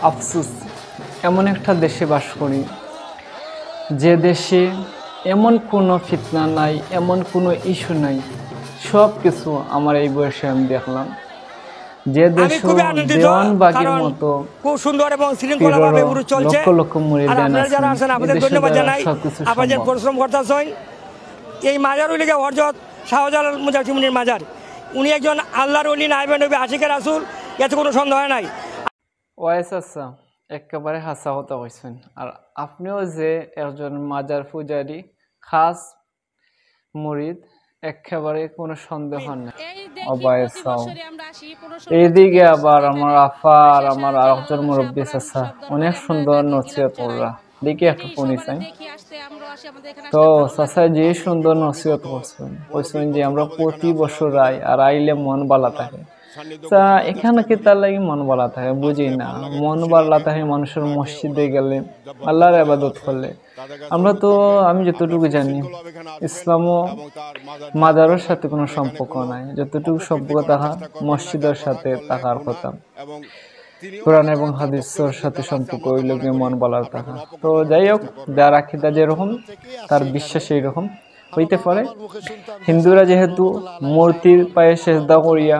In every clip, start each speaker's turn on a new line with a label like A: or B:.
A: আফসোস, এমন একটা দেশে বাস করি যে দেশে এমন কোনো ফিতনা নাই, এমন কোনো ইস্যু নাই, সব কিছু আমার এই বয়সে আমি দেখলাম। যে দেশ দেওয়ানবাগির মতো
B: খুব সুন্দর এবং শৃঙ্খলাভাবে উরুস চলছে।
A: লক্ষ লক্ষ মুরিদ
B: আর আপনারা যারা আছেন আপনাদের ধন্যবাদ জানাই, আপনাদের পরিশ্রম করতেছেন। এই মাজার উলিকে হযরত শাহজালাল মুজাহিদুল মাজার, উনি একজন আল্লাহর ওলি, নায়েবে নবী, আশিকে রাসূল, এতে কোনো সন্দেহ নাই।
A: ওয়াইস আচ্ছা, একেবারে হাসা কথা কইছেন। আর আপনিও যে একজন মাজার পূজারী, খাস মুরিদ, একেবারে কোনো সন্দেহ নাই। এইদিকে আবার আমার আফা আর আমার আরেকজন মুরব্বী চাচা অনেক সুন্দর নসিহত কররা, দেখি একটু শুনিছেন তো। চাচা যে সুন্দর নসিহত করছেন যে আমরা প্রতি বছর আর আইলে মন ভালো থাকে। এখানে কি তার লাগে মন ভালো থাকে বুঝি না। মন ভালো থাকে মানুষের মসজিদে গেলে, আল্লাহর ইবাদত করলে। আমরা তো, আমি যতটুকু জানি, ইসলাম ও মাজারের সাথে কোনো সম্পর্ক নাই। যতটুকু সম্পর্ক থাকা মসজিদের সাথে থাকার কথা, কোরআন এবং হাদিসের সাথে সম্পর্ক হইল গিয়ে মন ভালো থাকা। তো যাই হোক, যার আকীদা যেরকম তার বিশ্বাস এইরকম হইতে পারে। হিন্দুরা যেহেতু মূর্তির পায়ে সেজদা করিয়া,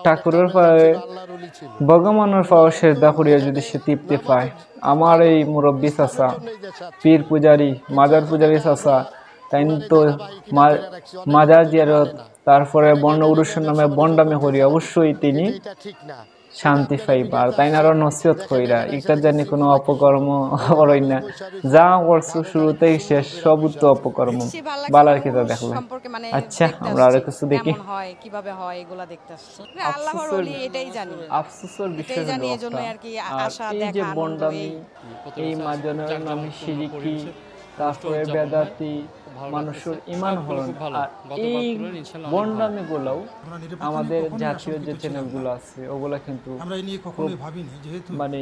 A: ঠাকুরের পায়ে, ভগবানের পায়ে সেজদা করিয়া যদি সে তৃপ্তি পায়, আমার এই মুরব্বী চাচা, পীর পূজারী, মাজার পূজারী চাচা, তাই তো মাজার জিয়ারত, তারপরে বর্ণ উরুষের নামে বন্ডামি করি, অবশ্যই তিনি শান্তি পাইবা। আর তাই আরো নসিহত কইরা এটা জানি কোনো অপকর্ম করই না, যা করছো শুরুতেই শেষ সব তো অপকর্ম। বালার কিতা দেখলাম। আচ্ছা, আমরা আরো কিছু দেখি
C: কিভাবে হয় এগুলা দেখতে আসছি। আল্লাহর ওলি এটাই জানি,
A: আফসোসের বিষয়
C: জানি, এজন্য আর কি আশা দেখা, আনন্দ।
A: এই মাজারের নামে শিরকি, তারপরে বেদাতি, মানুষের ইমান হরণ। আর এই বন্ডামি গুলাও আমাদের জাতীয় যে চ্যানেলগুলো আছে ওগুলা কিন্তু মানে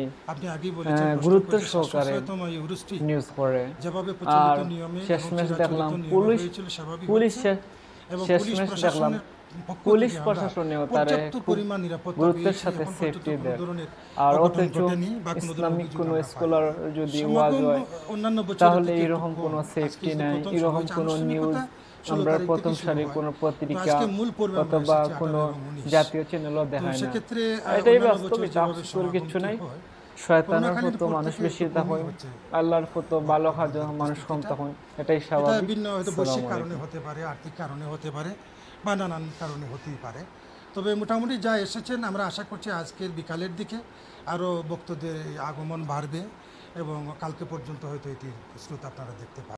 A: গুরুত্ব সহকারে নিউজ করে। আর শেষমেশ দেখলাম শেষমেশ দেখলাম পুলিশ প্রশাসনেও তারা গুরুত্বের সাথে সেফটি দেয়। আর অথচ ইসলামিক কোনো স্কলার যদি ওয়াজ হয় তাহলে এরকম কোনো সেফটি নাই, এরকম কোনো নিউজ আমরা প্রথম সারির কোনো পত্রিকা অথবা কোনো জাতীয় চ্যানেলও দেখায় না। এটাই বাস্তবিকতা, আফসোসের কিছু নাই। শয়তানের মতো মানুষ বেশি তখন, আল্লাহর মতো ভালো কাজ মানুষ কম তখন, এটাই স্বাভাবিক।
D: ভিন্ন হয়তো বৈশ্বিক কারণে হতে পারে, আর্থিক কারণে হতে পারে, বা নানান কারণে হতেই পারে। তবে মোটামুটি যা এসেছেন, আমরা আশা করছি আজকের বিকালের দিকে আরও বক্তাদের আগমন বাড়বে এবং কালকে পর্যন্ত হয়তো এটির স্রোত আপনারা দেখতে পাবেন।